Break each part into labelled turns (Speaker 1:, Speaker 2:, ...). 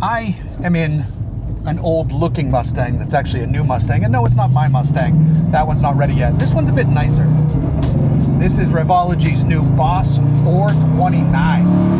Speaker 1: I am in an old looking Mustang that's actually a new Mustang. And no, it's not my Mustang. That one's not ready yet. This one's a bit nicer. This is Revology's new Boss 429.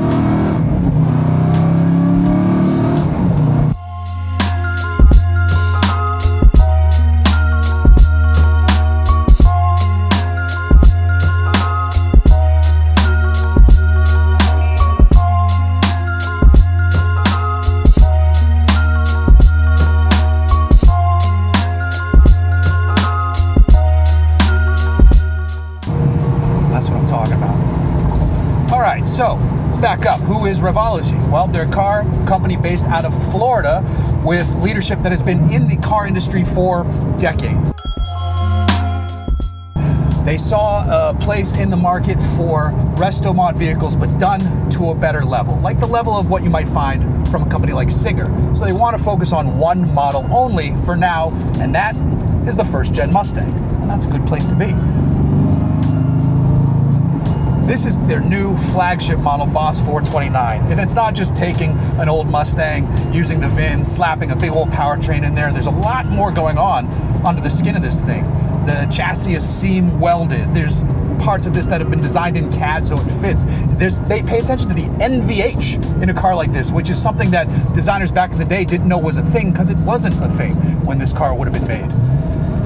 Speaker 1: So, let's back up. Who is Revology? Well, they're a car company based out of Florida with leadership that has been in the car industry for decades. They saw a place in the market for Restomod vehicles, but done to a better level, like the level of what you might find from a company like Singer. So they want to focus on one model only for now, and that is the first gen Mustang. And that's a good place to be. This is their new flagship model, Boss 429. And it's not just taking an old Mustang, using the VIN, slapping a big old powertrain in there. There's a lot more going on under the skin of this thing. The chassis is seam welded. There's parts of this that have been designed in CAD so it fits. They pay attention to the NVH in a car like this, which is something that designers back in the day didn't know was a thing because it wasn't a thing when this car would have been made.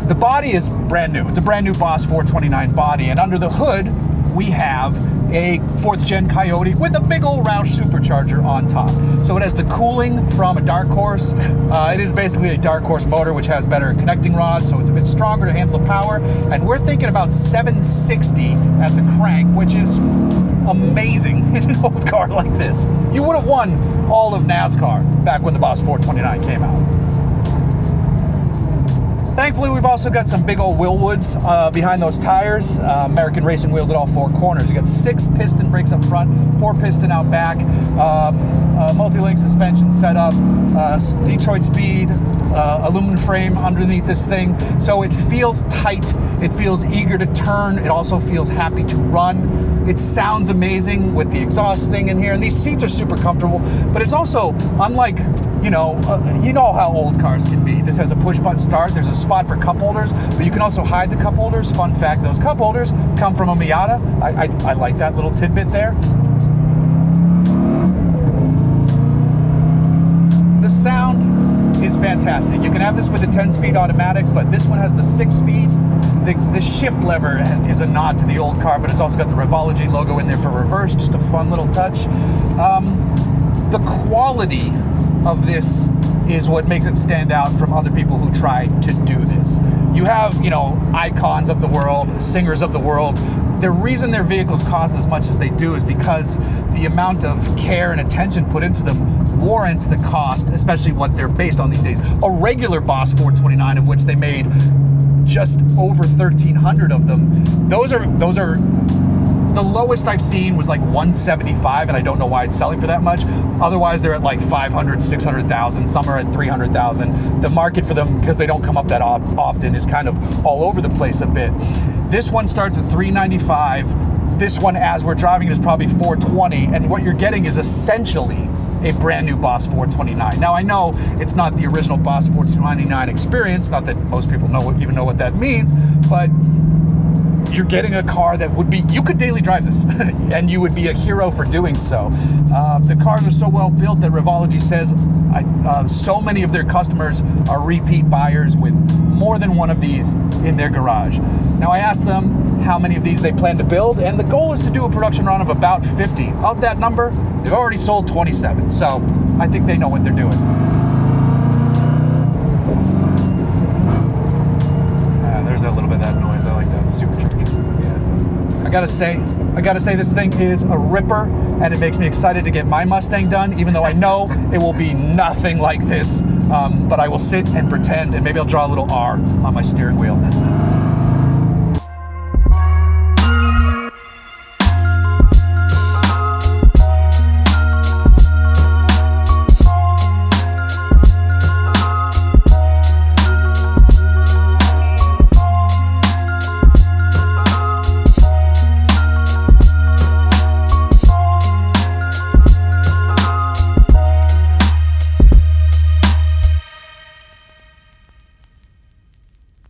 Speaker 1: The body is brand new. It's a brand new Boss 429 body, and under the hood, we have a 4th gen Coyote with a big old Roush supercharger on top. So it has the cooling from a Dark Horse. It is basically a Dark Horse motor, which has better connecting rods, so it's a bit stronger to handle the power. And we're thinking about 760 at the crank, which is amazing in an old car like this. You would have won all of NASCAR back when the Boss 429 came out. Thankfully, we've also got some big old Willwoods behind those tires. American racing wheels at all 4 corners. You got 6 piston brakes up front, 4 piston out back, multi-link suspension setup, Detroit Speed, aluminum frame underneath this thing. So it feels tight. It feels eager to turn. It also feels happy to run. It sounds amazing with the exhaust thing in here. And these seats are super comfortable, but it's also unlike, you know how old cars can be. This has a push button start. There's a spot for cup holders, but you can also hide the cup holders. Fun fact, those cup holders come from a Miata. I like that little tidbit there. The sound is fantastic. You can have this with a 10-speed automatic, but this one has the 6-speed. The shift lever is a nod to the old car, but it's also got the Revology logo in there for reverse, just a fun little touch. The quality of this is what makes it stand out from other people who try to do this. You have, icons of the world, singers of the world. The reason their vehicles cost as much as they do is because the amount of care and attention put into them warrants the cost, especially what they're based on these days. A regular Boss 429, of which they made just over 1,300 of them. Those are the lowest I've seen was like 175, and I don't know why it's selling for that much. Otherwise, they're at like 500, 600,000. Some are at 300,000. The market for them, because they don't come up that often, is kind of all over the place a bit. This one starts at 395. This one, as we're driving it, is probably 420, and what you're getting is essentially a brand new Boss 429. Now, I know it's not the original Boss 429 experience, not that most people even know what that means, but you're getting a car that would be, you could daily drive this, and you would be a hero for doing so. The cars are so well built that Revology says so many of their customers are repeat buyers with more than one of these in their garage. Now, I asked them how many of these they plan to build, and the goal is to do a production run of about 50. Of that number, they've already sold 27, so I think they know what they're doing. There's that little bit of that noise. I like that supercharger. Yeah. I gotta say this thing is a ripper, and it makes me excited to get my Mustang done, even though I know it will be nothing like this. But I will sit and pretend, and maybe I'll draw a little R on my steering wheel.